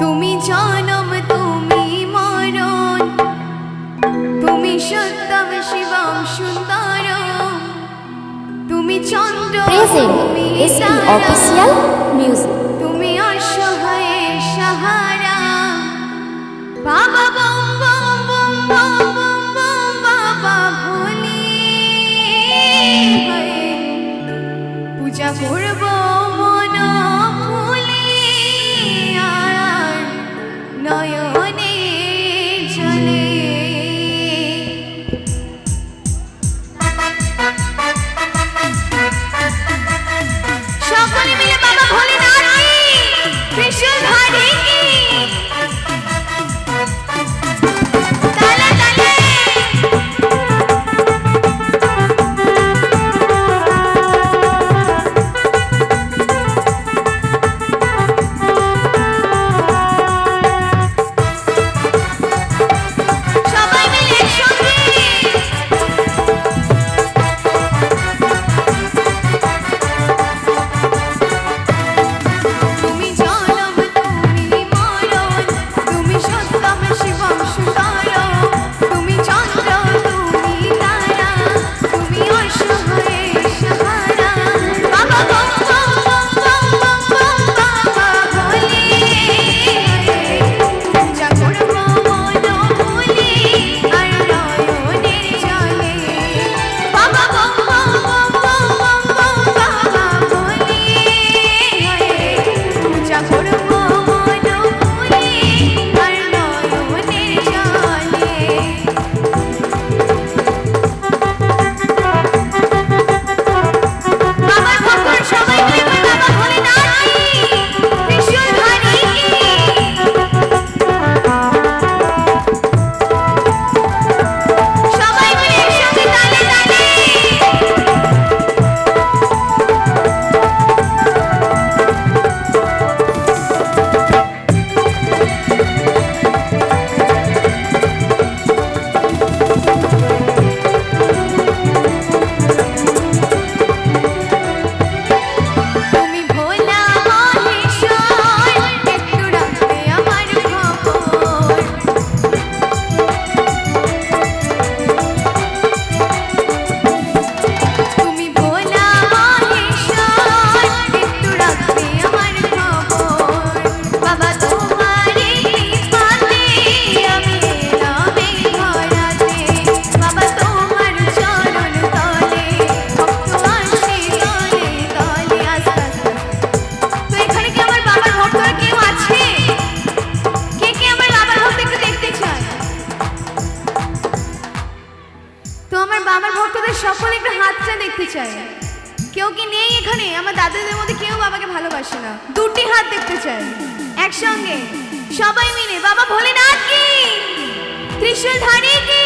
তুমি জনম তুমি মরণ, তুমি সত্যম শিবম সুন্দরম, তুমি চন্দ্র তুমি অফিসিয়াল মিউজিক। তুমি অসহায়ের সাহারা। বাবা বম বম বম বম বম বম বাবা ভোলে, পূজা করব মন ফুলে আর নয়নে জলে। সকলে মিলে বাবা ভোলেনাথ কি ত্রিশূলধারী কি তালে তালে। সবাই মিলে একসঙ্গে তুমি জনম তুমি মরণ, তুমি সত্যম শিবম সুন্দরম, তুমি চন্দ্র তুমি তারা, তুমি অসহায়ের সাহারা। বাবা বম বম বম বম বম বম বাবা ভোলে, পূজা করব মন ভুলে আর নয়নের জলে। বাবা বম বম বম বম বম বম বাবা ভোলে, পূজা করব মন ভুলে আর নয়নের জলে। বাবার ভক্তরা সবাই মিলে বাবা ভোলেনাথ কি ত্রিশূলধারী কি। সবাই মিলে একসঙ্গে তালে তালে। তুমি ভোলা মহেশ্বর, একটু রাখবে আমার খবর। তুমি ভোলা মহেশ্বর, একটু রাখবে আমার খবর। বাবা তোমারই কৃপাতে আমি এলাম এই ধরাতে। বাবা তোমার চরণ তলে ভক্ত আসে তলে তলে। আস্তে আস্তে। তো এখানে কি আমার বাবার ভক্তরা কেউ আছে? কে কে আমার বাবার ভক্ত একটু দেখতে চায়? তো আমার বাবার ভক্তদের সকলে একটু হাতটা দেখতে চায়। কেউ কি নেই এখানে? আমার দাদাদের মধ্যে কেউ বাবাকে ভালোবাসে না। দুটি হাত দেখতে চায় একসঙ্গে সবাই মিলে। বাবা ভোলেনাথ কি ত্রিশূলধারী কি।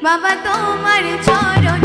বাবা তোমার চরণ